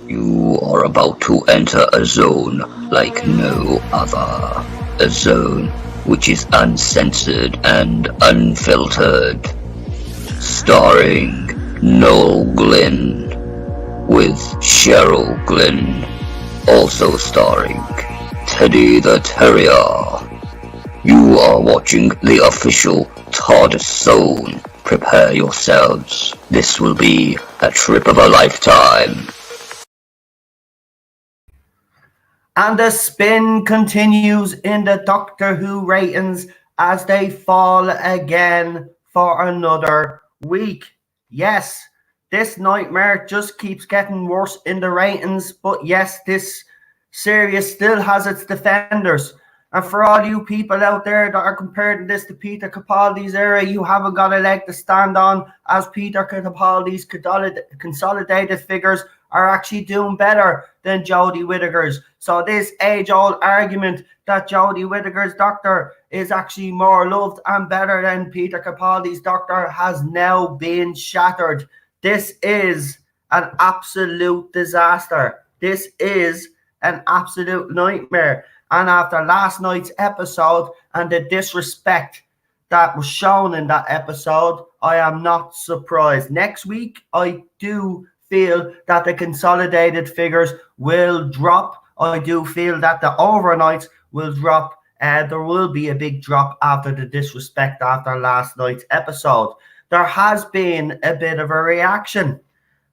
You are about to enter a zone like no other. A zone which is uncensored and unfiltered. Starring Noel Glynn with Cheryl Glynn. Also starring Teddy the Terrier. You are watching the official Tardis zone. Prepare yourselves. This will be a trip of a lifetime. And the spin continues in the Doctor Who ratings as they fall again for another week. Yes, this nightmare just keeps getting worse in the ratings, but yes, this series still has its defenders. And for all you people out there that are comparing this to Peter Capaldi's era, you haven't got a leg to stand on, as Peter Capaldi's consolidated figures are actually doing better than Jodie Whittaker's. So this age-old argument that Jodie Whittaker's Doctor is actually more loved and better than Peter Capaldi's Doctor has now been shattered. This is an absolute disaster. This is an absolute nightmare. And after last night's episode and the disrespect that was shown in that episode, I am not surprised. Next week, I do feel that the consolidated figures will drop. I do feel that the overnights will drop. There will be a big drop after the disrespect after last night's episode. There has been a bit of a reaction.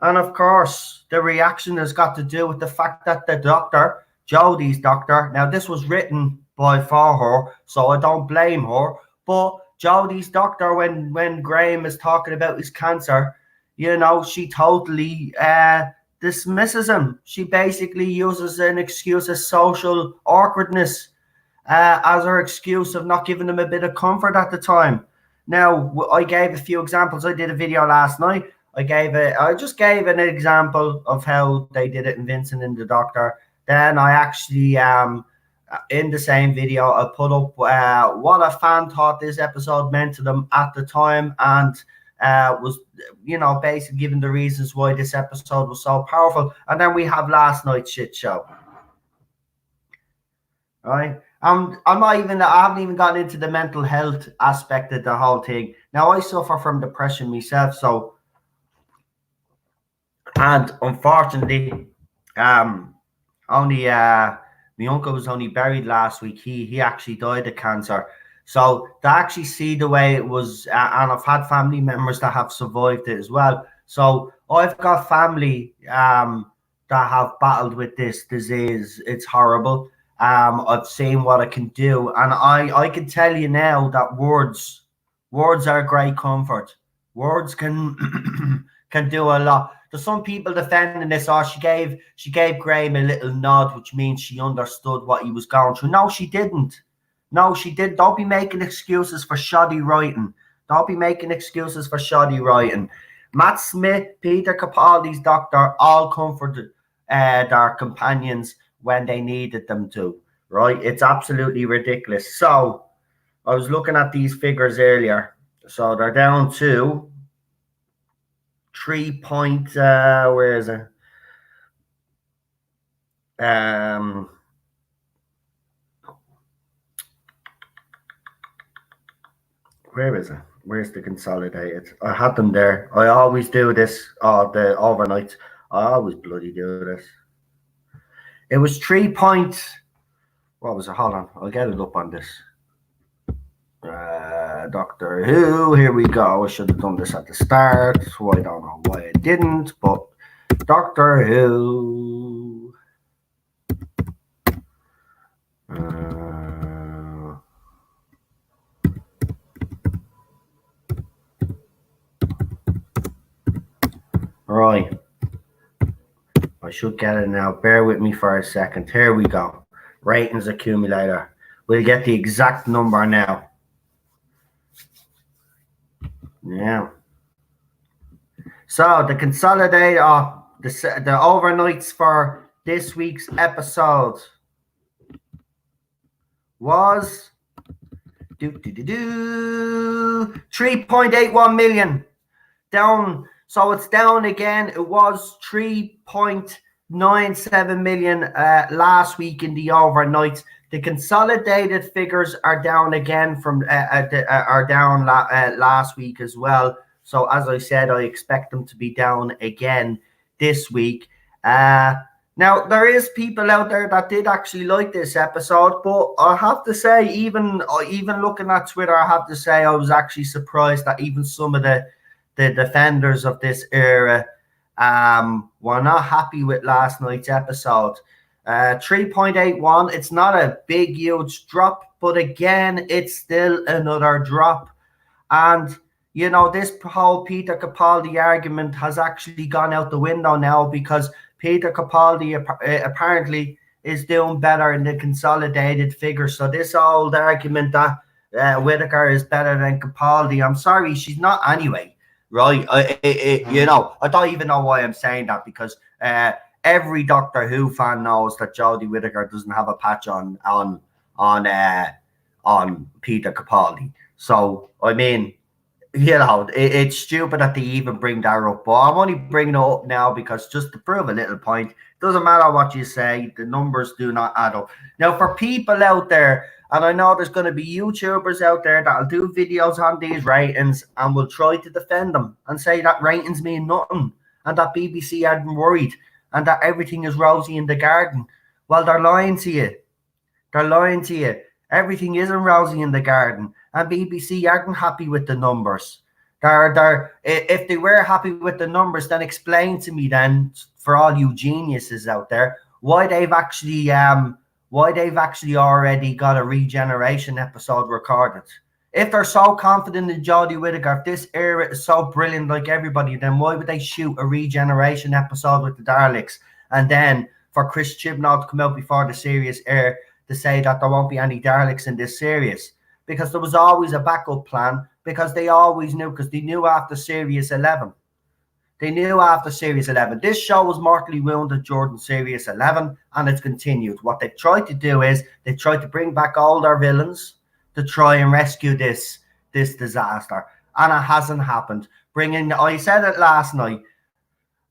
And of course, the reaction has got to do with the fact that the Doctor, Jodie's Doctor, now this was written for her, so I don't blame her, but Jodie's Doctor, when Graham is talking about his cancer, you know, she totally dismisses him. She basically uses an excuse of social awkwardness as her excuse of not giving him a bit of comfort at the time. Now, I gave a few examples. I did a video last night. I just gave an example of how they did it in Vincent and the Doctor. Then I actually, in the same video, I put up what a fan thought this episode meant to them at the time, and was, you know, basically giving the reasons why this episode was so powerful. And then we have last night's shit show. Right? I haven't even gotten into the mental health aspect of the whole thing. Now, I suffer from depression myself, so, and unfortunately, only my uncle was only buried last week. He actually died of cancer. So to actually see the way it was, and I've had family members that have survived it as well. So I've got family that have battled with this disease. It's horrible. I've seen what it can do, and I can tell you now that words are a great comfort. Words can can do a lot. There's some people defending this. Oh, she gave Graham a little nod, which means she understood what he was going through. No, she didn't. No, she did. Don't be making excuses for shoddy writing. Don't be making excuses for shoddy writing. Matt Smith, Peter Capaldi's Doctor, all comforted their companions when they needed them to. Right? It's absolutely ridiculous. So I was looking at these figures earlier. So they're down to 3 point, where is it? Where is it? Where's the consolidated? I had them there. I always do this, the overnight. I always bloody do this. It was 3 point, what was it? Hold on, I'll get it up on this. Doctor Who, here we go. I should have done this at the start, so I don't know why I didn't, but Doctor Who. Right. I should get it now. Bear with me for a second. Here we go. Ratings accumulator. We'll get the exact number now. Yeah. So the consolidated, the overnights for this week's episode was 3.81 million. Down. So it's down again. It was 3.9 0.97 million last week in the overnights. The consolidated figures are down again from are down last week as well. So as I said, I expect them to be down again this week. Now there is people out there that did actually like this episode, but I have to say, even looking at Twitter, I have to say I was actually surprised that even some of the defenders of this era were not happy with last night's episode. 3.81. It's not a big, huge drop, but again, it's still another drop. And you know, this whole Peter Capaldi argument has actually gone out the window now, because Peter Capaldi apparently is doing better in the consolidated figures. So this old argument that Whittaker is better than Capaldi, I'm sorry, she's not anyway, right? You know, I don't even know why I'm saying that, because every Doctor Who fan knows that Jodie Whittaker doesn't have a patch on Peter Capaldi. So I mean, you know, it's stupid that they even bring that up, but I'm only bringing it up now because just to prove a little point. Doesn't matter what you say, the numbers do not add up. Now, for people out there, and I know there's going to be YouTubers out there that'll do videos on these ratings and will try to defend them and say that ratings mean nothing and that BBC aren't worried and that everything is rosy in the garden. Well, they're lying to you. They're lying to you. Everything isn't rosy in the garden, and BBC aren't happy with the numbers. If they were happy with the numbers, then explain to me then, for all you geniuses out there, why they've actually already got a regeneration episode recorded. If they're so confident in Jodie Whittaker, if this era is so brilliant like everybody, then why would they shoot a regeneration episode with the Daleks and then for Chris Chibnall to come out before the series air to say that there won't be any Daleks in this series? Because there was always a backup plan, because they always knew, because they knew after Series 11. They knew after Series 11. This show was mortally wounded during Series 11, and it's continued. What they tried to do is they tried to bring back all their villains to try and rescue this disaster, and it hasn't happened. I said it last night,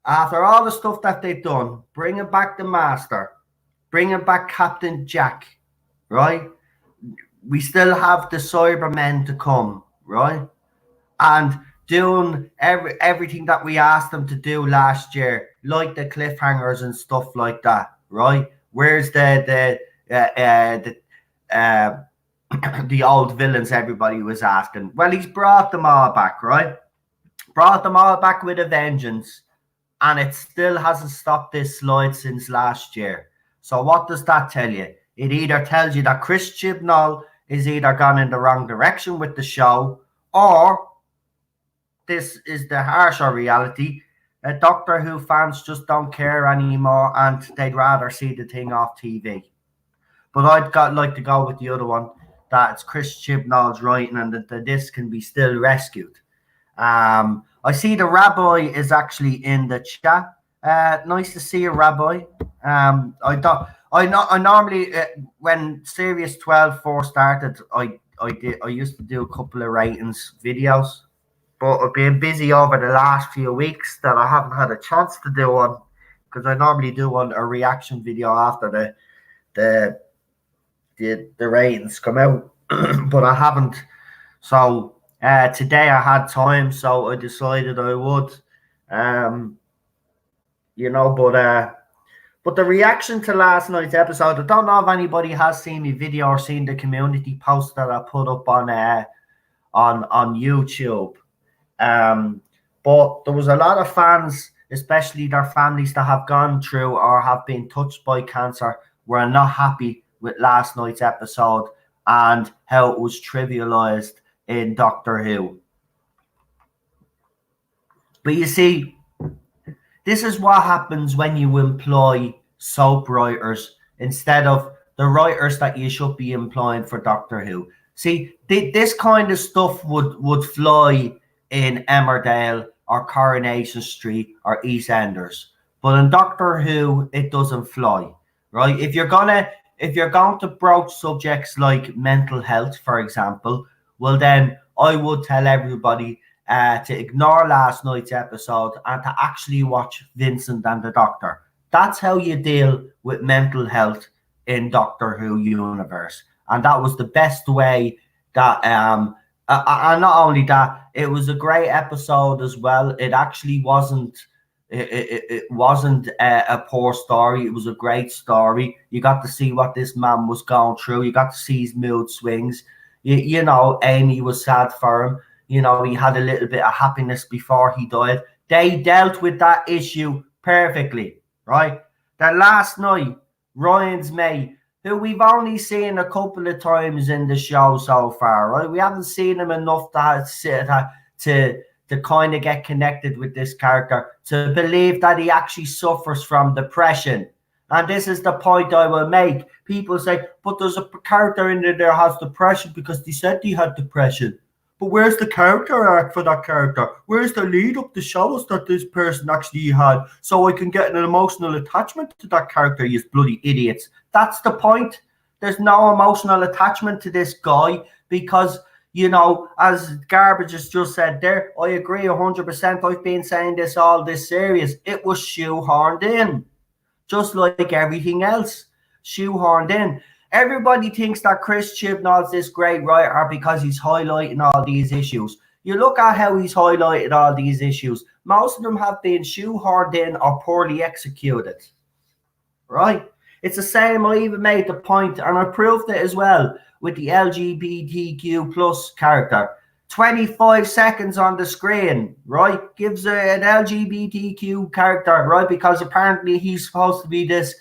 after all the stuff that they've done, bringing back the Master, bringing back Captain Jack, right? We still have the Cybermen to come, right? And doing everything that we asked them to do last year, like the cliffhangers and stuff like that, right? Where's the old villains everybody was asking? Well, he's brought them all back, right? Brought them all back with a vengeance, and it still hasn't stopped this slide since last year. So what does that tell you? It either tells you that Chris Chibnall is either gone in the wrong direction with the show, or this is the harsher reality. Doctor Who fans just don't care anymore and they'd rather see the thing off TV. But I'd like to go with the other one, that it's Chris Chibnall's writing and that this can be still rescued. I see the Rabbi is actually in the chat. Nice to see you, Rabbi. I normally when Series 12 first started, I used to do a couple of ratings videos, but I've been busy over the last few weeks that I haven't had a chance to do one, because I normally do a reaction video after the ratings come out, but I haven't. So today I had time, so I decided I would, but the reaction to last night's episode, I don't know if anybody has seen the video or seen the community post that I put up on YouTube. But there was a lot of fans, especially their families that have gone through or have been touched by cancer, were not happy with last night's episode and how it was trivialized in Doctor Who. But you see, this is what happens when you employ soap writers instead of the writers that you should be employing for Doctor Who. See, this kind of stuff would fly in Emmerdale or Coronation Street or EastEnders, but in Doctor Who it doesn't fly, right? If you're going to broach subjects like mental health, for example, well then I would tell everybody to ignore last night's episode and to actually watch Vincent and the Doctor. That's how you deal with mental health in Doctor Who universe, and that was the best way that and not only that, it was a great episode as well. It actually wasn't. It wasn't a poor story. It was a great story. You got to see what this man was going through. You got to see his mood swings. You know, Amy was sad for him. You know, he had a little bit of happiness before he died. They dealt with that issue perfectly, right? That last night, Ryan's mate, who we've only seen a couple of times in the show so far, right? We haven't seen him enough to kind of get connected with this character, to believe that he actually suffers from depression. And this is the point I will make. People say, but there's a character in there that has depression because they said he had depression. But where's the character arc for that character? Where's the lead up to show us that this person actually had, so I can get an emotional attachment to that character, you bloody idiots? That's the point. There's no emotional attachment to this guy because, you know, as Garbage has just said there, I agree 100%. I've been saying this all this series. It was shoehorned in, just like everything else. Shoehorned in. Everybody thinks that Chris Chibnall's this great writer because he's highlighting all these issues. You look at how he's highlighted all these issues. Most of them have been shoehorned in or poorly executed. Right? It's the same. I even made the point, and I proved it as well with the LGBTQ plus character. 25 seconds on the screen, right? Gives an LGBTQ character, right? Because apparently he's supposed to be this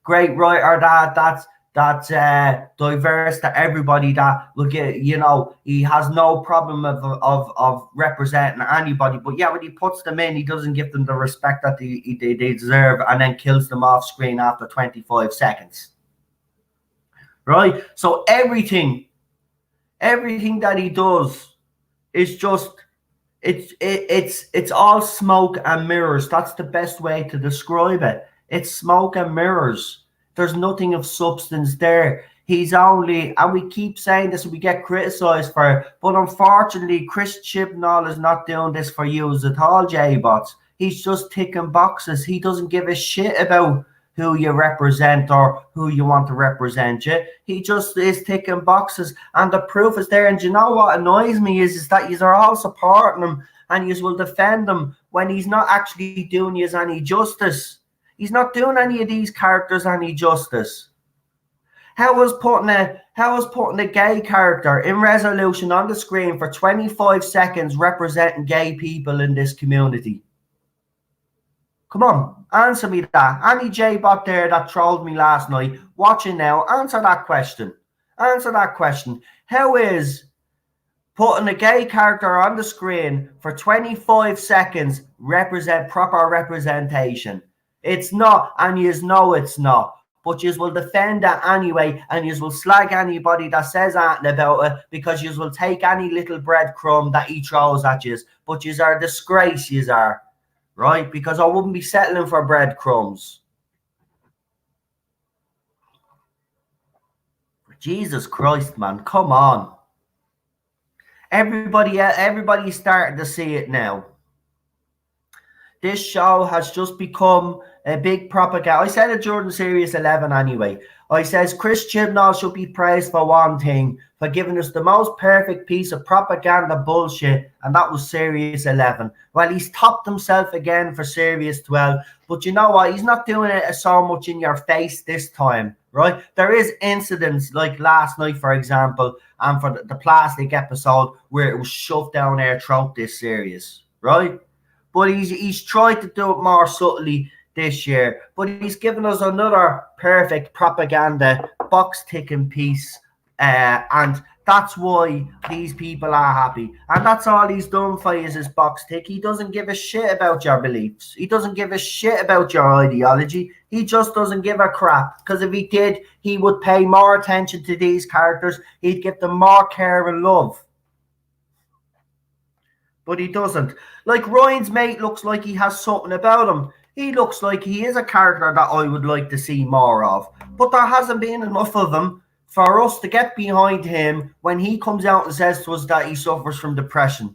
great writer that's diverse, to everybody, that will get, you know, he has no problem of representing anybody. But yeah, when he puts them in, he doesn't give them the respect that they deserve, and then kills them off screen after 25 seconds. Right? So everything that he does is just it's all smoke and mirrors. That's the best way to describe it. It's smoke and mirrors. There's nothing of substance there. He's only, and we keep saying this, we get criticized for it, but unfortunately, Chris Chibnall is not doing this for you at all, J-Bots. He's just ticking boxes. He doesn't give a shit about who you represent or who you want to represent you. He just is ticking boxes, and the proof is there. And you know what annoys me is that you are all supporting him and you will defend him when he's not actually doing you any justice. He's not doing any of these characters any justice. How was putting a gay character in resolution on the screen for 25 seconds representing gay people in this community? Come on, answer me that. Any J-bot there that trolled me last night, watching now, answer that question. Answer that question. How is putting a gay character on the screen for 25 seconds represent proper representation? It's not, and you know it's not. But you will defend that anyway, and you will slag anybody that says anything about it, because you will take any little breadcrumb that he throws at you. But you are a disgrace, you are. Right? Because I wouldn't be settling for breadcrumbs. Jesus Christ, man. Come on. Everybody's starting to see it now. This show has just become a big propaganda. I said it during Series 11 anyway. I says Chris Chibnall should be praised for one thing, for giving us the most perfect piece of propaganda bullshit, and that was Series 11. Well, he's topped himself again for Series 12, but you know what? He's not doing it so much in your face this time, right? There is incidents like last night, for example, and for the plastic episode where it was shoved down our throat this series, right? But he's tried to do it more subtly this year. But he's given us another perfect propaganda box-ticking piece. And that's why these people are happy. And that's all he's done for you is his box tick. He doesn't give a shit about your beliefs. He doesn't give a shit about your ideology. He just doesn't give a crap. Because if he did, he would pay more attention to these characters. He'd give them more care and love. But he doesn't. Like, Ryan's mate looks like he has something about him. He looks like he is a character that I would like to see more of. But there hasn't been enough of him for us to get behind him when he comes out and says to us that he suffers from depression.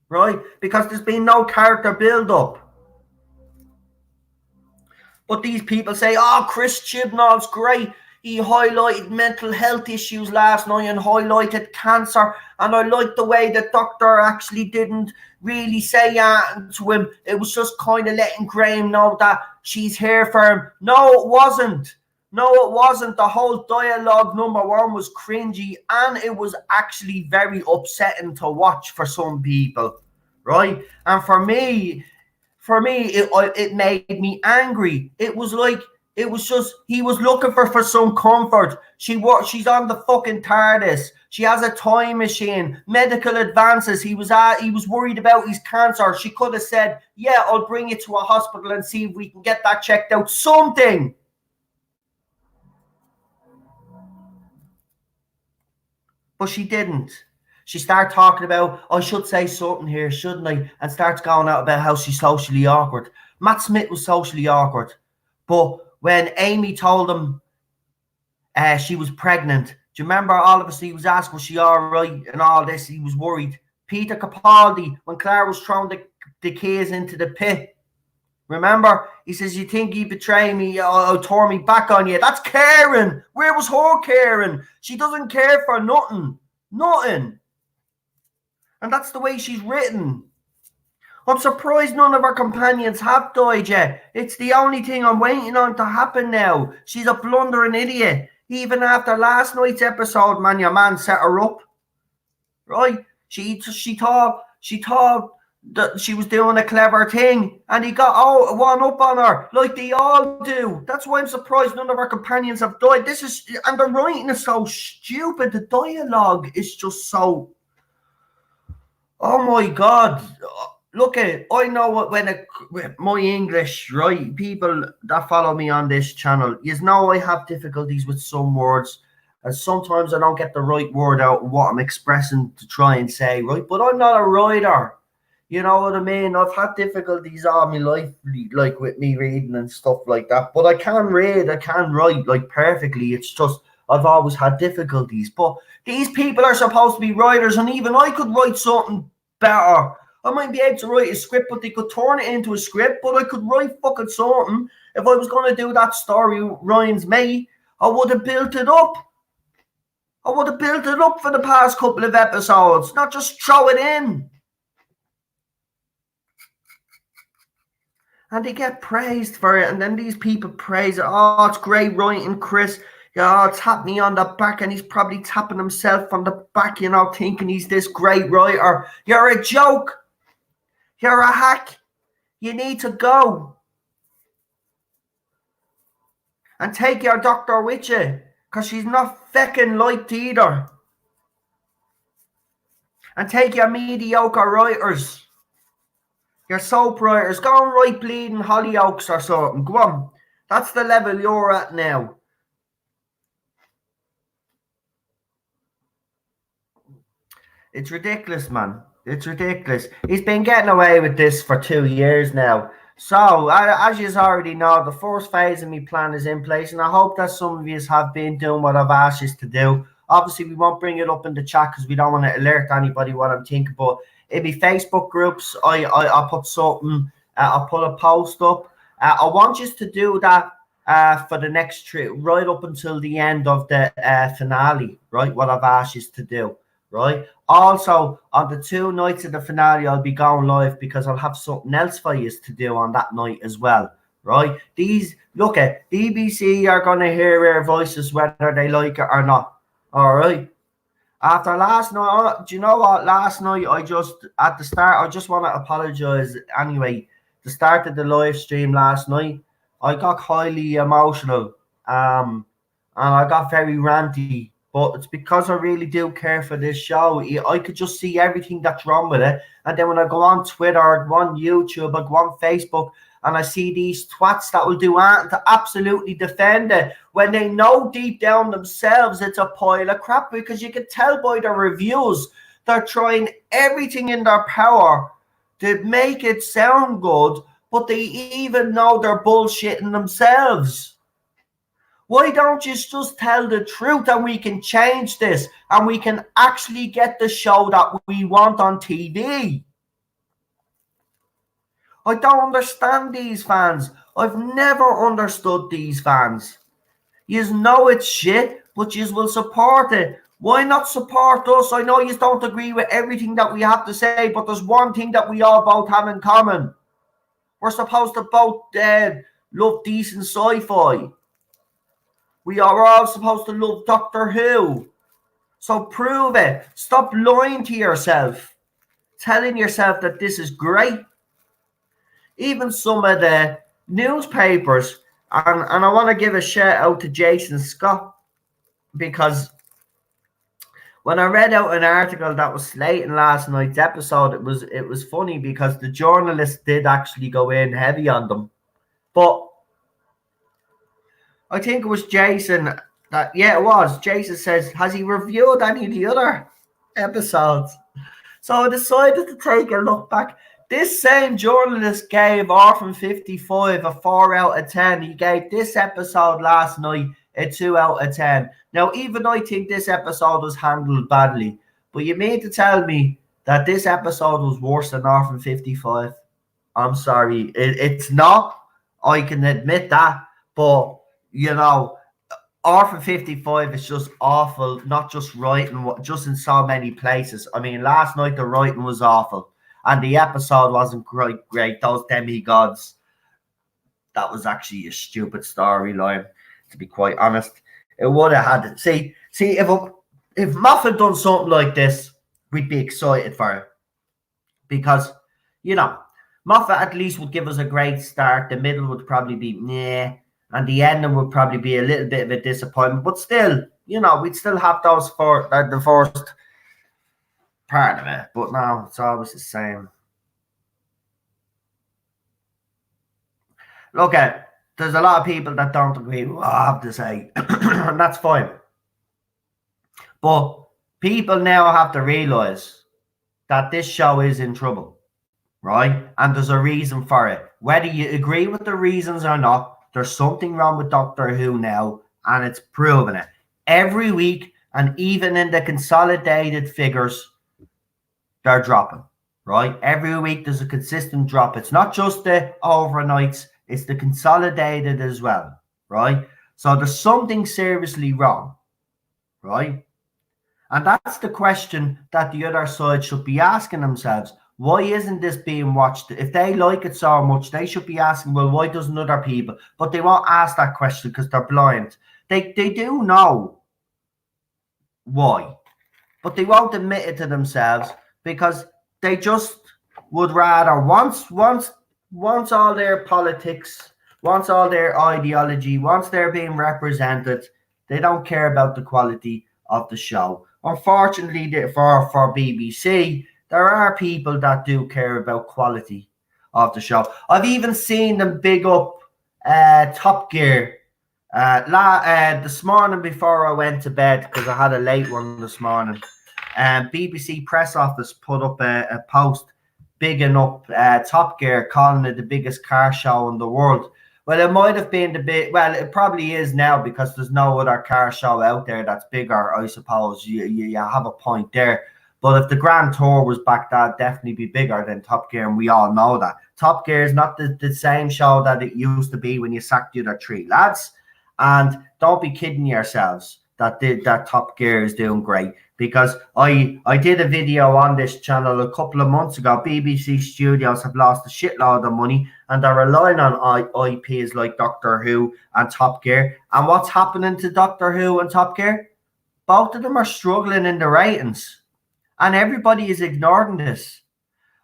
Right? Because there's been no character build-up. But these people say, oh, Chris Chibnall's great. He highlighted mental health issues last night and highlighted cancer. And I like the way the doctor actually didn't really say anything to him. It was just kind of letting Graham know that she's here for him. No, it wasn't. No, it wasn't. The whole dialogue, number one, was cringy, and it was actually very upsetting to watch for some people, right? And for me, it made me angry. It was like, it was just, he was looking for some comfort. She's on the fucking Tardis. She has a time machine, medical advances. He was worried about his cancer. She could have said, yeah, I'll bring you to a hospital and see if we can get that checked out. Something. But she didn't. She started talking about, I should say something here, shouldn't I? And starts going out about how she's socially awkward. Matt Smith was socially awkward. But when Amy told him she was pregnant, do you remember all of us, he was asked, was she all right and all this? He was worried. Peter Capaldi, when Claire was throwing the keys into the pit, remember? He says, you think he betrayed me, or tore me back on you. That's Karen. Where was her Karen? She doesn't care for nothing. Nothing. And that's the way she's written. I'm surprised none of her companions have died yet. It's the only thing I'm waiting on to happen now. She's a blundering idiot. Even after last night's episode, man, your man set her up. Right? She thought that she was doing a clever thing, and he got one up on her like they all do. That's why I'm surprised none of our companions have died. And the writing is so stupid. The dialogue is just so, oh my god. Look at it. I know what my English, right? People that follow me on this channel, you know I have difficulties with some words, and sometimes I don't get the right word out of what I'm expressing to try and say, right? But I'm not a writer. You know what I mean? I've had difficulties all my life, like with me reading and stuff like that. But I can read, I can write like perfectly. It's just I've always had difficulties. But these people are supposed to be writers, and even I could write something better. I might be able to write a script, but they could turn it into a script. But I could write fucking something. If I was going to do that story, Ryan's Mate, I would have built it up. I would have built it up for the past couple of episodes, not just throw it in. And they get praised for it, and then these people praise it. Oh, it's great writing, Chris. Yeah, tap me on the back, and he's probably tapping himself on the back, you know, thinking he's this great writer. You're a joke. You're a hack. You need to go. And take your doctor with you, because she's not feckin' liked either. And take your mediocre writers. Your soap writers. Go and write Bleeding Hollyoaks or something. Go on. That's the level you're at now. It's ridiculous, man. It's ridiculous. He's been getting away with this for 2 years now. So, as you already know, the first phase of my plan is in place, and I hope that some of you have been doing what I've asked you to do. Obviously, we won't bring it up in the chat because we don't want to alert anybody what I'm thinking, but it'll be Facebook groups. I'll put something, I'll put a post up. I want you to do that for the next trip, right up until the end of the finale, right? What I've asked you to do, right? Also, on the 2 nights of the finale, I'll be going live because I'll have something else for you to do on that night as well, right? Look at BBC are going to hear our voices whether they like it or not, all right? After last night, do you know what? Last night, at the start, I just want to apologize anyway. The start of the live stream last night, I got highly emotional, and I got very ranty. But it's because I really do care for this show. I could just see everything that's wrong with it. And then when I go on Twitter, I go on YouTube, I go on Facebook, and I see these twats that will do anything to absolutely defend it when they know deep down themselves it's a pile of crap, because you can tell by their reviews they're trying everything in their power to make it sound good, but they even know they're bullshitting themselves. Why don't you just tell the truth and we can change this and we can actually get the show that we want on TV? I don't understand these fans. I've never understood these fans. You know it's shit, but you will support it. Why not support us? I know you don't agree with everything that we have to say, but there's one thing that we all both have in common. We're supposed to both love decent sci-fi. We are all supposed to love Doctor Who. So prove it. Stop lying to yourself. Telling yourself that this is great. Even some of the newspapers, and I want to give a shout out to Jason Scott, because when I read out an article that was slating last night's episode, it was funny because the journalist did actually go in heavy on them. But I think it was Jason that, yeah, it was. Jason says, has he reviewed any of the other episodes? So I decided to take a look back. This same journalist gave Orphan 55 a 4 out of 10. He gave this episode last night a 2 out of 10. Now, even I think this episode was handled badly, but you mean to tell me that this episode was worse than Orphan 55? I'm sorry. It's not. I can admit that. But, you know, Orphan 55 is just awful, not just writing, just in so many places. I mean, last night the writing was awful, and the episode wasn't great. Those demigods, that was actually a stupid storyline, to be quite honest. It would have had, see, if Moffat done something like this, we'd be excited for it. Because, you know, Moffat at least would give us a great start. The middle would probably be meh. And the ending would probably be a little bit of a disappointment. But still, you know, we'd still have those for the first part of it. But no, it's always the same. Look, there's a lot of people that don't agree with what I have to say. And that's fine. But people now have to realise that this show is in trouble, right? And there's a reason for it. Whether you agree with the reasons or not, there's something wrong with Doctor Who now, and it's proven it. Every week, and even in the consolidated figures, they're dropping, right? Every week there's a consistent drop. It's not just the overnights, it's the consolidated as well, right? So there's something seriously wrong, right? And that's the question that the other side should be asking themselves. Why isn't this being watched? If they like it so much, they should be asking, well, why doesn't other people? But they won't ask that question because they're blind. They do know why, but they won't admit it to themselves because they just would rather, once all their politics, once all their ideology, once they're being represented, they don't care about the quality of the show. Unfortunately, for BBC, there are people that do care about quality of the show. I've even seen them big up Top Gear this morning before I went to bed, because I had a late one this morning. BBC Press Office put up a post bigging up Top Gear, calling it the biggest car show in the world. Well, it might have been well, it probably is now because there's no other car show out there that's bigger, I suppose. You have a point there. But if the Grand Tour was back, that'd definitely be bigger than Top Gear, and we all know that. Top Gear is not the same show that it used to be when you sacked the other three lads. And don't be kidding yourselves that Top Gear is doing great. Because I did a video on this channel a couple of months ago. BBC Studios have lost a shitload of money, and they're relying on IPs like Doctor Who and Top Gear. And what's happening to Doctor Who and Top Gear? Both of them are struggling in the ratings. And everybody is ignoring this.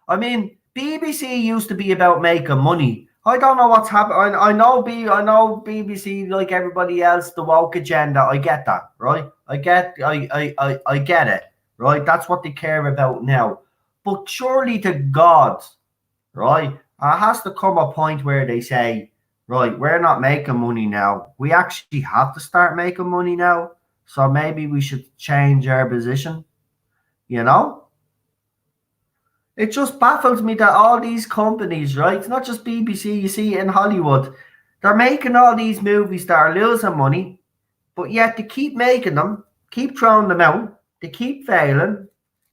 I mean, BBC used to be about making money. I don't know what's happening. I know BBC, like everybody else, the woke agenda. I get that, right? I get it, right? That's what they care about now. But surely to God, right? It has to come a point where they say, right, we're not making money now. We actually have to start making money now. So maybe we should change our position. You know, it just baffles me that all these companies, right? It's not just BBC, you see it in Hollywood. They're making all these movies that are losing money, but yet they keep making them, keep throwing them out, they keep failing,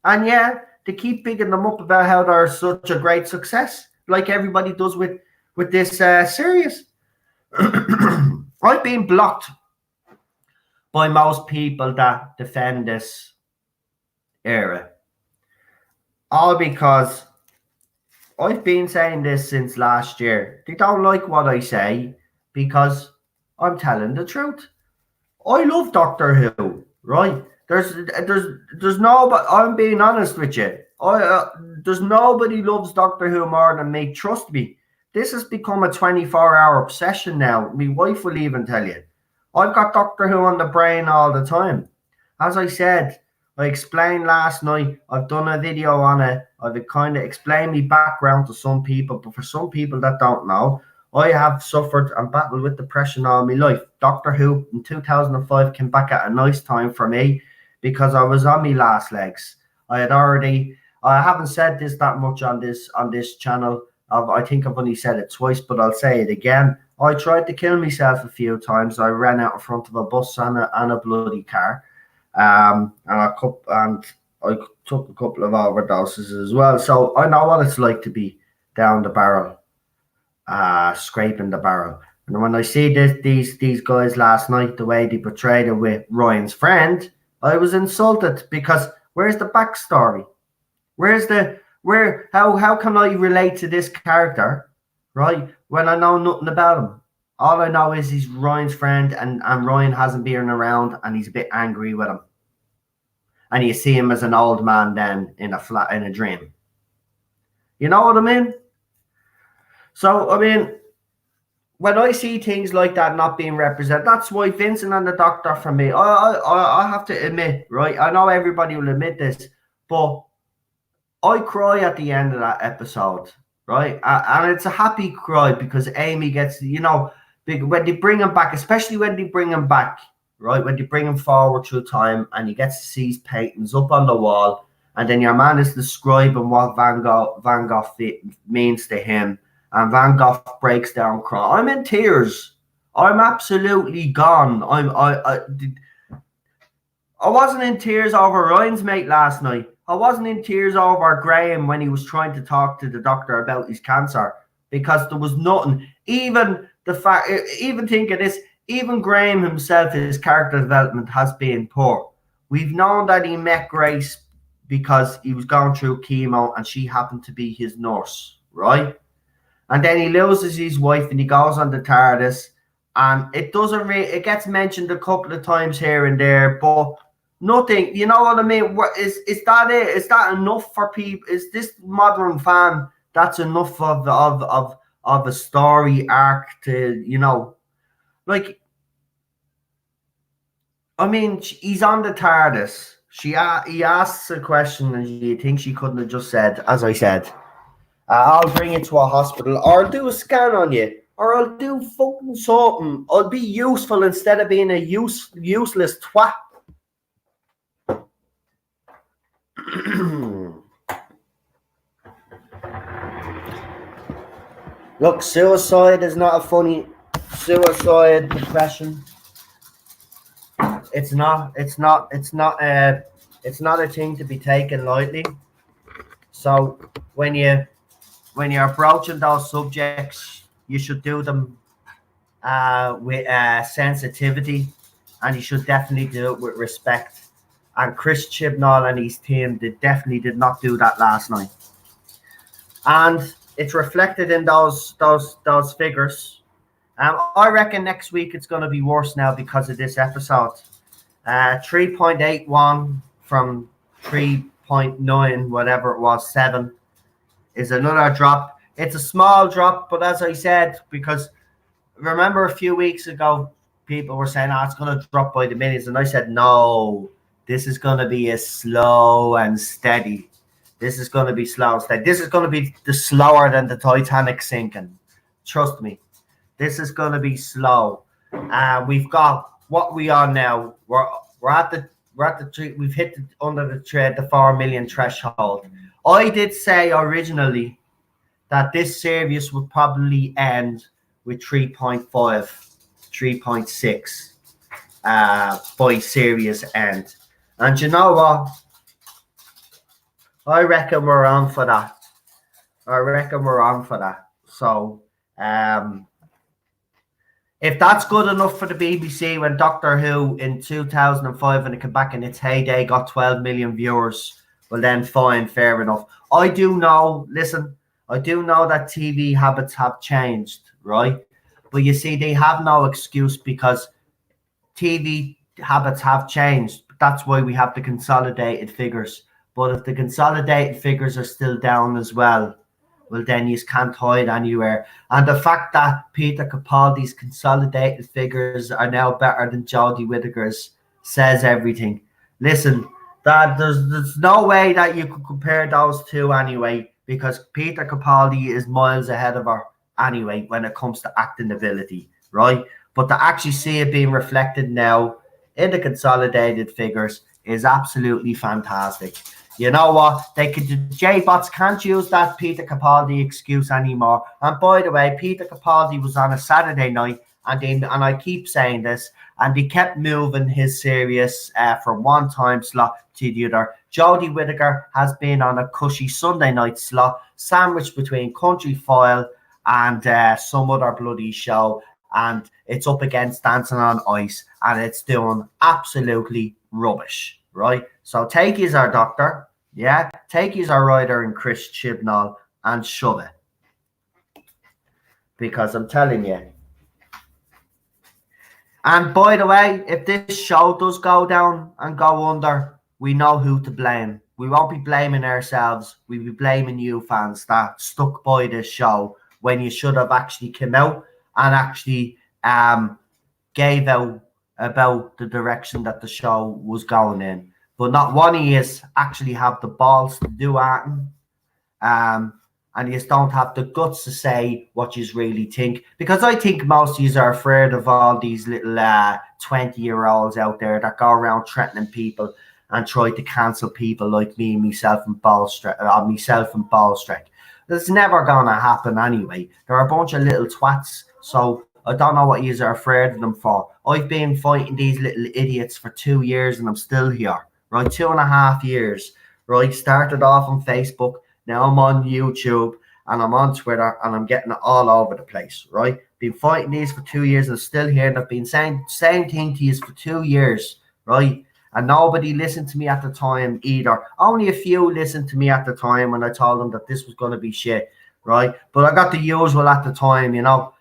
and yeah, they keep bigging them up about how they're such a great success, like everybody does with this series. I've been blocked by most people that defend this era. All because I've been saying this since last year. They don't like what I say because I'm telling the truth. I love Doctor Who, right? There's nobody. I'm being honest with you. There's nobody loves Doctor Who more than me. Trust me. This has become a 24-hour obsession now. My wife will even tell you. I've got Doctor Who on the brain all the time. As I said, I explained last night. I've done a video on it. I've kind of explained my background to some people, but for some people that don't know, I have suffered and battled with depression all my life. Doctor Who in 2005 came back at a nice time for me because I was on my last legs. I haven't said this that much on this channel. I think I've only said it twice, but I'll say it again. I tried to kill myself a few times. I ran out in front of a bus and a bloody car. And I took a couple of overdoses as well. So I know what it's like to be down the barrel, scraping the barrel. And when I see these guys last night, the way they portrayed it with Ryan's friend, I was insulted because where's the backstory? How can I relate to this character, right? When I know nothing about him. All I know is he's Ryan's friend and Ryan hasn't been around and he's a bit angry with him. And you see him as an old man then in a dream. You know what I mean? So, I mean, when I see things like that not being represented, that's why Vincent and the Doctor for me, I have to admit, right? I know everybody will admit this, but I cry at the end of that episode, right? And it's a happy cry because Amy gets, when they bring him back, especially when they bring him back, right? When they bring him forward through time and he gets to see his paintings up on the wall, and then your man is describing what Van Gogh means to him, and Van Gogh breaks down crying. I'm in tears. I'm absolutely gone. I wasn't in tears over Ryan's mate last night. I wasn't in tears over Graham when he was trying to talk to the doctor about his cancer because there was nothing. Even think of this, even Graham himself, his character development has been poor. We've known that he met Grace because he was going through chemo and she happened to be his nurse, right? And then he loses his wife and he goes on the TARDIS, and it it gets mentioned a couple of times here and there, but nothing. You know what I mean? Is that it? Is that enough for people? Is this modern fan that's enough of a story arc to like? I mean, he's on the TARDIS. He asks a question, and you think she couldn't have just said, as I said, I'll bring you to a hospital, or I'll do a scan on you, or I'll do fucking something. I'll be useful instead of being a useless twat. Look, suicide is not a funny suicide, depression. It's not a thing to be taken lightly. So when you're approaching those subjects, you should do them with sensitivity, and you should definitely do it with respect. And Chris Chibnall and his team definitely did not do that last night, and it's reflected in those figures. I reckon next week it's going to be worse now because of this episode. 3.81 from 3.9, whatever it was, 7 is another drop. It's a small drop, but as I said, because remember a few weeks ago, people were saying, it's going to drop by the millions. And I said, no, this is going to be a slow and steady. This is going to be slow and steady. This is going to be slower than the Titanic sinking. Trust me. This is going to be slow. We've got what we are now. We've hit under the 4 million threshold. I did say originally that this series would probably end with 3.5, 3.6 by series end. And you know what? I reckon we're on for that. So, if that's good enough for the BBC when Doctor Who in 2005, when it came back in its heyday, got 12 million viewers, well then fine, fair enough. I do know that TV habits have changed, right? But you see, they have no excuse because TV habits have changed. That's why we have the consolidated figures. But if the consolidated figures are still down as well, well, then you can't hide anywhere. And the fact that Peter Capaldi's consolidated figures are now better than Jodie Whittaker's says everything. Listen, that there's no way that you could compare those two anyway, because Peter Capaldi is miles ahead of her anyway when it comes to acting ability, right? But to actually see it being reflected now in the consolidated figures is absolutely fantastic. You know what? J-Bots can't use that Peter Capaldi excuse anymore. And by the way, Peter Capaldi was on a Saturday night, and I keep saying this, and he kept moving his series from one time slot to the other. Jodie Whittaker has been on a cushy Sunday night slot, sandwiched between Country Foil and some other bloody show, and it's up against Dancing on Ice, and it's doing absolutely rubbish, right? So take his our Doctor, yeah, take his our writer and Chris Chibnall and shove it. Because I'm telling you. And by the way, if this show does go down and go under, we know who to blame. We won't be blaming ourselves. We'll be blaming you fans that stuck by this show when you should have actually come out and actually gave out about the direction that the show was going in. But not one of you actually have the balls to do it. And you don't have the guts to say what you really think. Because I think most of you are afraid of all these little 20-year-olds out there that go around threatening people and try to cancel people like me, myself and Ballstrek. It's never going to happen anyway. They're a bunch of little twats. So I don't know what you are afraid of them for. I've been fighting these little idiots for 2 years and I'm still here. Right, 2.5 years. Right, started off on Facebook. Now I'm on YouTube and I'm on Twitter and I'm getting it all over the place. Right, been fighting these for 2 years and still here. And I've been saying the same thing to you for 2 years. Right, and nobody listened to me at the time either. Only a few listened to me at the time when I told them that this was going to be shit. Right, but I got the usual at the time, you know.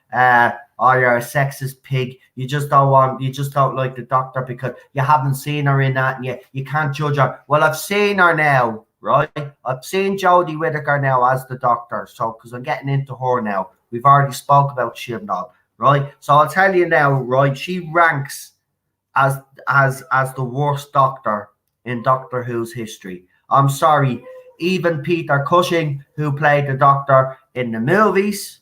Oh, you're a sexist pig. You just don't like the Doctor because you haven't seen her in that, and you can't judge her. Well, I've seen her now, right? I've seen Jodie Whittaker now as the Doctor, so because I'm getting into her now. We've already spoke about Chibnall, right? So I'll tell you now, right? She ranks as the worst Doctor in Doctor Who's history. I'm sorry, even Peter Cushing, who played the Doctor in the movies,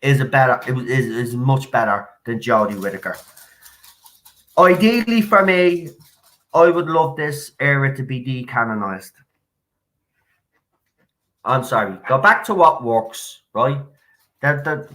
is much better than Jodie Whittaker. Ideally for me, I would love this era to be decanonized. I'm sorry. Go back to what works, right? The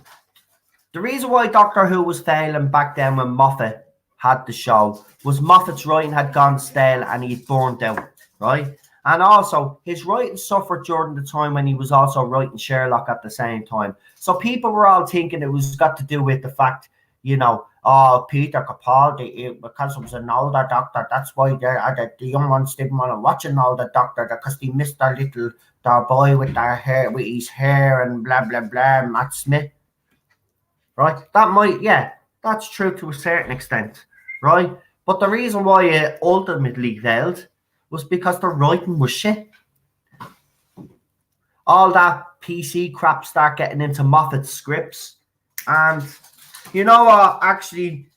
reason why Doctor Who was failing back then when Moffat had the show was Moffat's writing had gone stale and he'd burned out, right? And also, his writing suffered during the time when he was also writing Sherlock at the same time. So people were all thinking it was got to do with the fact, you know, oh, Peter Capaldi, because it was an older Doctor, that's why the young ones didn't want to watch an older Doctor, because they missed their boy with his hair and blah, blah, blah, Matt Smith. Right? That's true to a certain extent, right? But the reason why it ultimately failed was because the writing was shit. All that PC crap start getting into Moffat's scripts. And you know what? Actually,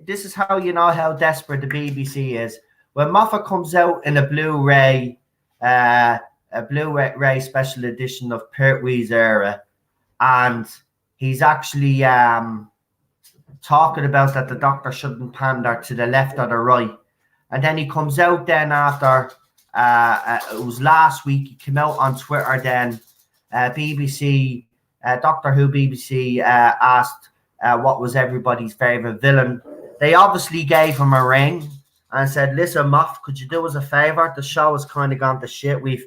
this is how you know how desperate the BBC is. When Moffat comes out in a Blu-ray special edition of Pertwee's era, and he's actually talking about that the Doctor shouldn't pander to the left or the right. And then he comes out then after, it was last week, he came out on Twitter then, BBC, Doctor Who BBC asked what was everybody's favourite villain. They obviously gave him a ring and said, listen, Moff, could you do us a favour? The show has kind of gone to shit. We've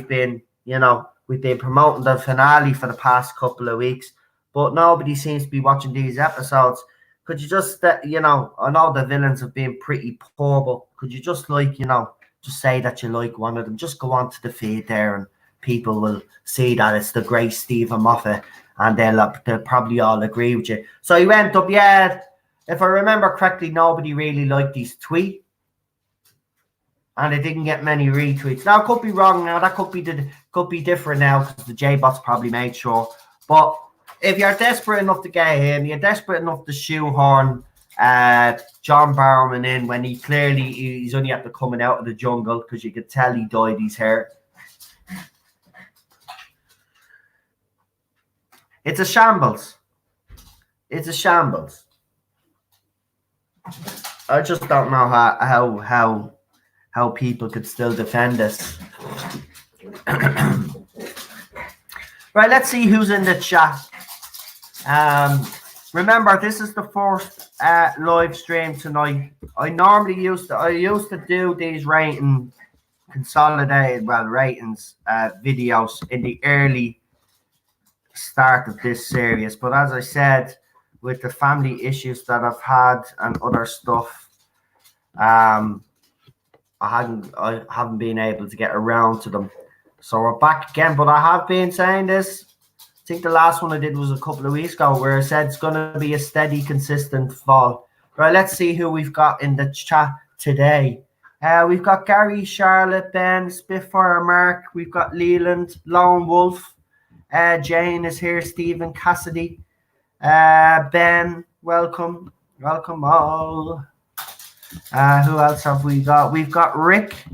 been promoting the finale for the past couple of weeks, but nobody seems to be watching these episodes. Could you just, I know the villains have been pretty poor, but could you just just say that you like one of them? Just go onto the feed there, and people will see that it's the great Stephen Moffat, and they'll probably all agree with you. So he went up, yeah. If I remember correctly, nobody really liked his tweet, and it didn't get many retweets. Now, I could be wrong. Now that could be different now because the J-Bots probably made sure. But if you're desperate enough to get him, you're desperate enough to shoehorn John Barrowman in when he's only after coming out of the jungle, because you could tell he dyed his hair. It's a shambles. It's a shambles. I just don't know how people could still defend this. Right, let's see who's in the chat. Remember, this is the first live stream tonight. I used to do these ratings videos in the early start of this series, but as I said, with the family issues that I've had and other stuff, I haven't been able to get around to them. So we're back again, but I have been saying this. I think the last one I did was a couple of weeks ago, where I said it's going to be a steady, consistent fall. Right, let's see who we've got in the chat today. We've got Gary, Charlotte, Ben, Spitfire, Mark. We've got Leland, Lone Wolf. Jane is here. Stephen, Cassidy. Ben, welcome. Welcome all. Who else have we got? We've got Rick.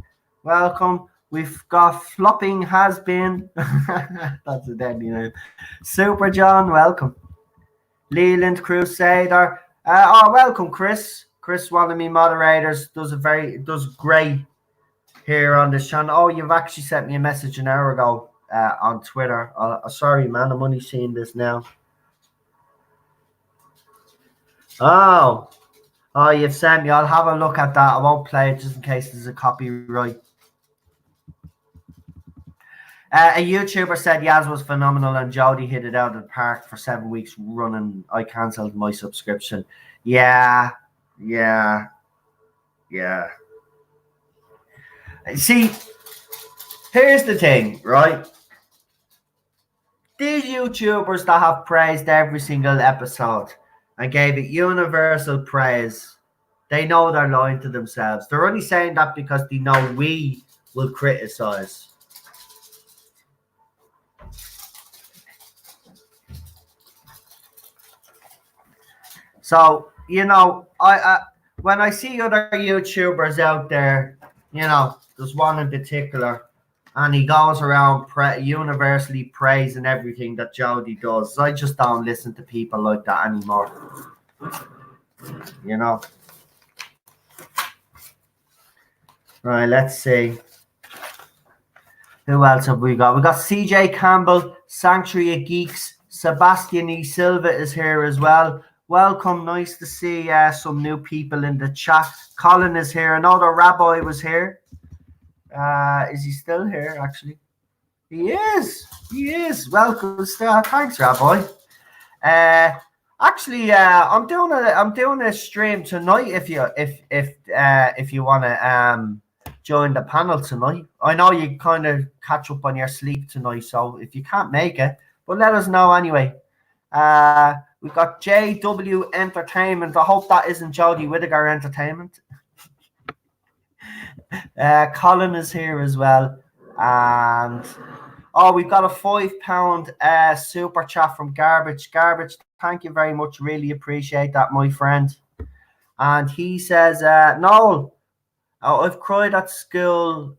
Welcome. We've got Flopping Has Been. That's a deadly name. Super John, welcome. Leland Crusader. Welcome, Chris. Chris, one of me moderators, does great here on this channel. Oh, you've actually sent me a message an hour ago on Twitter. Sorry, man, I'm only seeing this now. Oh, you've sent me. I'll have a look at that. I won't play it just in case there's a copyright. A YouTuber said Yaz was phenomenal and Jodie hit it out of the park for 7 weeks running. I cancelled my subscription. Yeah. See, here's the thing, right? These YouTubers that have praised every single episode and gave it universal praise, they know they're lying to themselves. They're only saying that because they know we will criticize. So, I when I see other YouTubers out there, there's one in particular, and he goes around universally praising everything that Jodie does. I just don't listen to people like that anymore. Right, let's see. Who else have we got? We got CJ Campbell, Sanctuary of Geeks. Sebastian E. Silva is here as well. Welcome. Nice to see some new people in the chat. Colin is here. Another Rabbi was here. Is he still here, actually? He is. Welcome. Thanks, Rabbi. Actually, I'm doing a stream tonight. If you want to join the panel tonight, I know you kind of catch up on your sleep tonight. So if you can't make it, but let us know anyway. We've got JW Entertainment. I hope that isn't Jodie Whittaker Entertainment. Colin is here as well. And we've got a £5 super chat from Garbage. Garbage, thank you very much. Really appreciate that, my friend. And he says, Noel, I've cried at school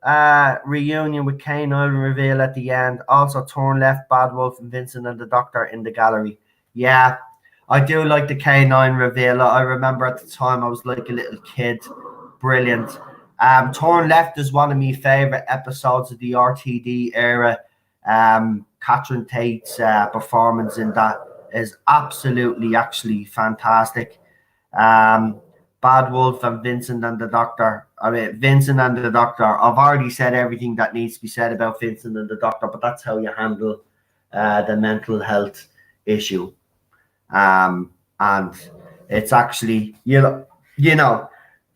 reunion with Kane Oil reveal at the end. Also Torn Left, Bad Wolf, and Vincent and the Doctor in the gallery. Yeah, I do like the K9 reveal. I remember at the time I was like a little kid. Brilliant. Torn Left is one of my favourite episodes of the RTD era. Catherine Tate's performance in that is actually fantastic. Bad Wolf and Vincent and the Doctor. Vincent and the Doctor. I've already said everything that needs to be said about Vincent and the Doctor, but that's how you handle the mental health issue. And it's actually, do you know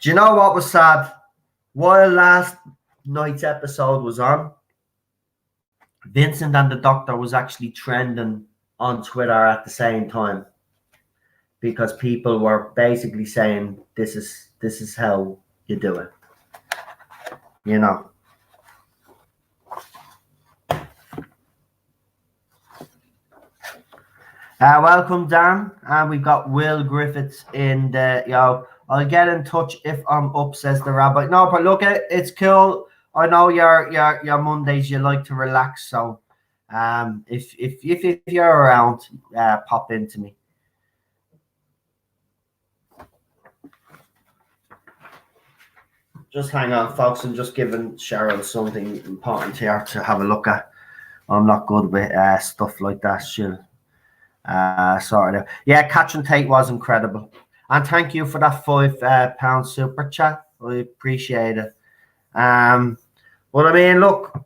what was sad? While last night's episode was on, Vincent and the Doctor was actually trending on Twitter at the same time, because people were basically saying this is how you do it. Welcome, Dan. And we've got Will Griffiths in the, I'll get in touch if I'm up, says the rabbi. No, but look, it's cool. I know your Mondays you like to relax, so if you're around, pop into me. Just hang on, folks. I'm just giving Cheryl something important here to have a look at. I'm not good with stuff like that. She'll sort it out. Yeah, Catch and Tate was incredible. And thank you for that £5 super chat. I appreciate it. Well, I mean, look,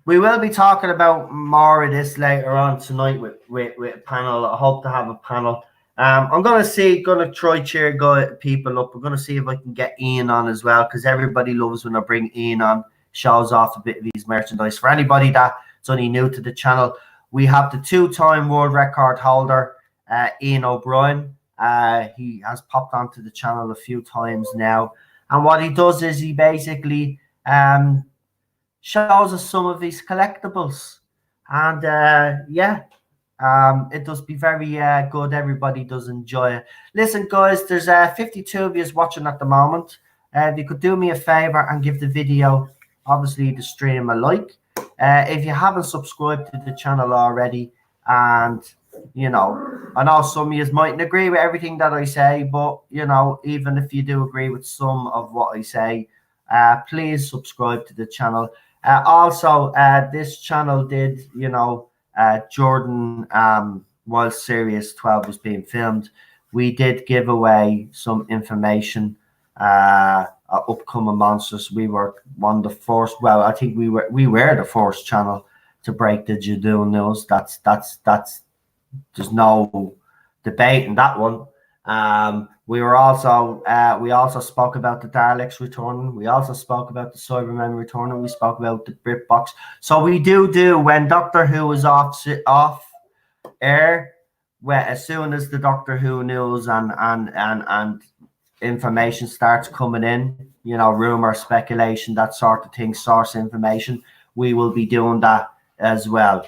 we will be talking about more of this later on tonight with a panel. I hope to have a panel. I'm gonna try cheer people up. We're gonna see if I can get Ian on as well, because everybody loves when I bring Ian on, shows off a bit of his merchandise. For anybody that's only new to the channel, we have the 2-time world record holder, Ian O'Brien. He has popped onto the channel a few times now, and what he does is he basically shows us some of these collectibles, and it does be very good. Everybody does enjoy it. Listen, guys, there's 52 of you watching at the moment. If you could do me a favor and give the video, obviously the stream, a like. If you haven't subscribed to the channel already, and I know some of you mightn't agree with everything that I say, but even if you do agree with some of what I say, please subscribe to the channel. Also, this channel did, Jordan, while Series 12 was being filmed, we did give away some information, upcoming monsters. We were one of the first. Well, I think we were the first channel to break the Jadoon news. That's there's no debate in that one. We also spoke about the Daleks returning. We also spoke about the Cybermen returning. We spoke about the BritBox. So we do when Doctor Who is off air, as soon as the Doctor Who news and information starts coming in, rumor, speculation, that sort of thing, source information, we will be doing that as well.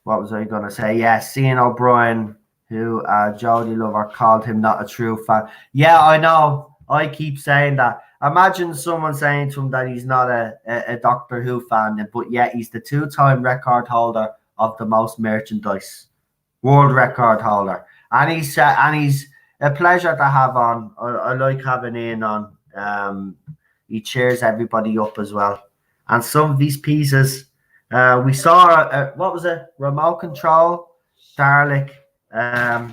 What was I going to say? Yeah, Ian O'Brien, who Jodie Lover called him not a true fan. Yeah, I know. I keep saying that. Imagine someone saying to him that he's not a Doctor Who fan, but yet he's the 2-time record holder of the most merchandise, world record holder. And he's a pleasure to have on. I like having Ian on. He cheers everybody up as well. And some of these pieces, we saw what was it? Remote control Dalek a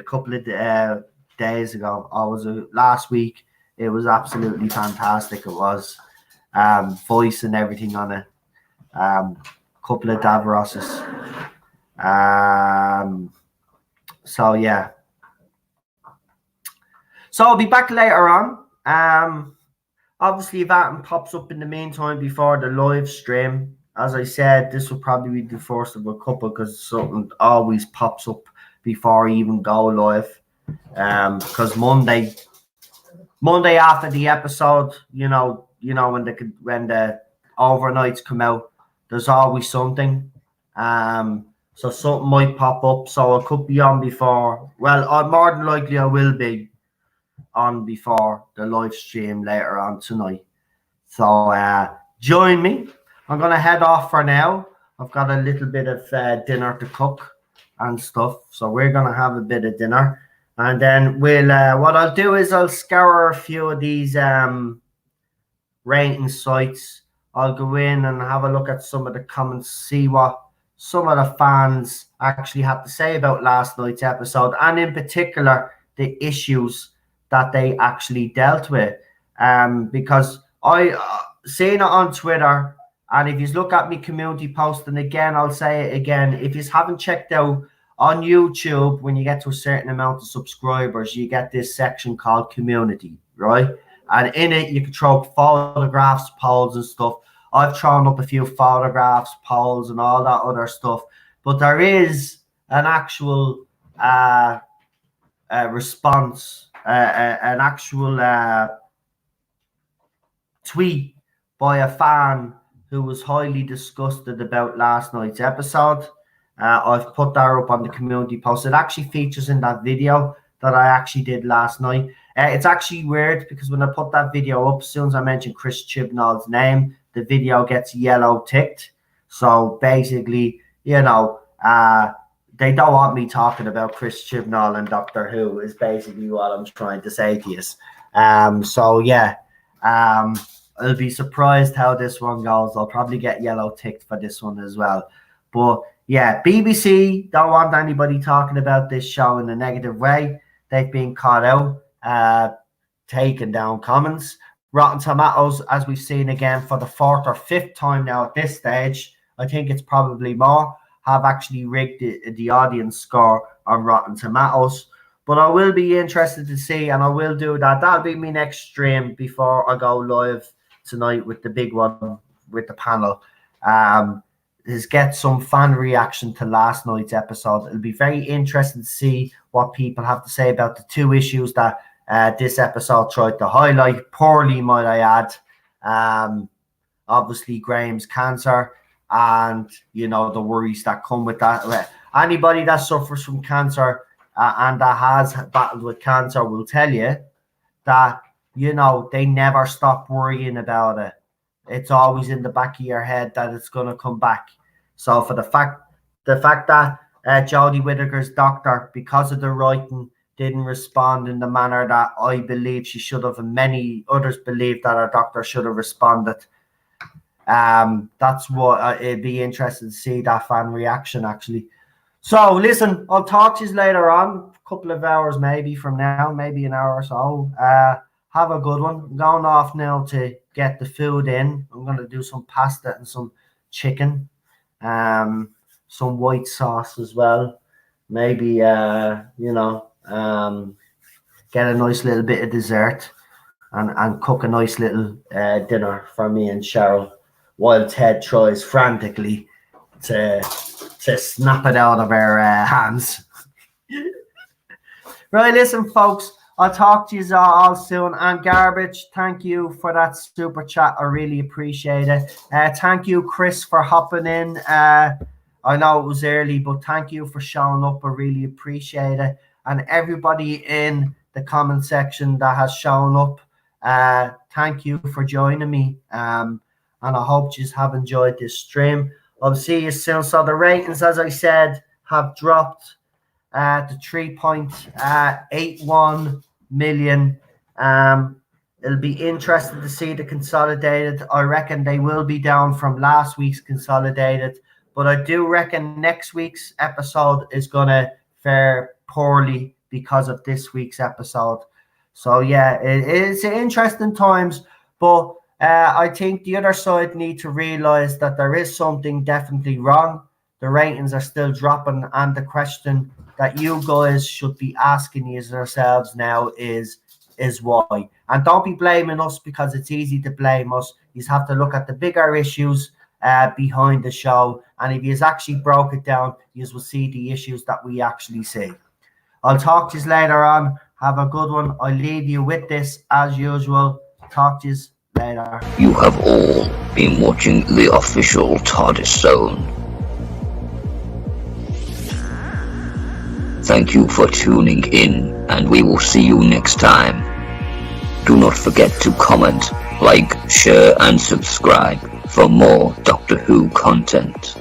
couple of days ago. Was it last week? It was absolutely fantastic. It was voice and everything on it. Couple of Davroses. So yeah. So I'll be back later on. Obviously, if that pops up in the meantime before the live stream. As I said, this will probably be the first of a couple, because something always pops up before I even go live. Because Monday after the episode, when the overnights come out, there's always something. So something might pop up. So I could be on before. Well, more than likely I will be on before the live stream later on tonight. So join me. I'm going to head off for now. I've got a little bit of dinner to cook and stuff. So we're going to have a bit of dinner. And then what I'll do is I'll scour a few of these rating sites. I'll go in and have a look at some of the comments, see what some of the fans actually had to say about last night's episode. And in particular, the issues that they actually dealt with. Because I seen it on Twitter, And if you look at me community post, and again, I'll say it again, if you haven't checked out on YouTube, when you get to a certain amount of subscribers, you get this section called community, right? And in it, you can throw photographs, polls and stuff. I've thrown up a few photographs, polls and all that other stuff. But there is an actual response, an actual tweet by a fan who was highly disgusted about last night's episode. I've put that up on the community post. It actually features in that video that I actually did last night. It's actually weird because when I put that video up, as soon as I mention Chris Chibnall's name, the video gets yellow ticked. So basically, you know, they don't want me talking about Chris Chibnall and Doctor Who is basically what I'm trying to say to you. So yeah, I'll be surprised how this one goes. I'll probably get yellow ticked for this one as well. But yeah, BBC don't want anybody talking about this show in a negative way. They've been caught out, taken down comments. Rotten Tomatoes, as we've seen again for the 4th or 5th time now at this stage, I think it's probably more, have actually rigged the audience score on Rotten Tomatoes. But I will be interested to see, and I will do that. That'll be my next stream before I go live tonight with the big one, with the panel. Is get some fan reaction to last night's episode. It'll be very interesting to see what people have to say about the 2 issues that this episode tried to highlight, poorly might I add. Obviously Graham's cancer and, you know, the worries that come with that. Anybody that suffers from cancer and that has battled with cancer will tell you that, you know, they never stop worrying about it. It's always in the back of your head that it's going to come back. So for the fact that Jodie Whittaker's doctor, because of the writing, didn't respond in the manner that I believe she should have, and many others believe that our doctor should have responded. That's what it'd be interesting to see, that fan reaction actually. So listen, I'll talk to you later on, a couple of hours maybe from now, maybe an hour or so. Have a good one. I'm going off now to get the food in. I'm going to do some pasta and some chicken, some white sauce as well. Maybe, you know, get a nice little bit of dessert and cook a nice little dinner for me and Cheryl while Ted tries frantically to snap it out of our hands. Right, listen, folks. I'll talk to you all soon. And Garbage, thank you for that super chat. I really appreciate it. Thank you, Chris, for hopping in. I know it was early, but thank you for showing up. I really appreciate it. And everybody in the comment section that has shown up, thank you for joining me. And I hope you have enjoyed this stream. I'll see you soon. So the ratings, as I said, have dropped to 3.81 million. It'll be interesting to see the consolidated. I reckon they will be down from last week's consolidated, but I do reckon next week's episode is going to fare poorly because of this week's episode. So yeah, it's interesting times, but I think the other side need to realize that there is something definitely wrong. The ratings are still dropping, and the question that you guys should be asking yourselves now is why. And don't be blaming us, because it's easy to blame us. You have to look at the bigger issues behind the show, and if you actually broke it down, you will see the issues that we actually see. I'll talk to you later on. Have a good one. I'll leave you with this as usual. Talk to you later. You have all been watching the official Tardis Zone. Thank you for tuning in, and we will see you next time. Do not forget to comment, like, share and subscribe for more Doctor Who content.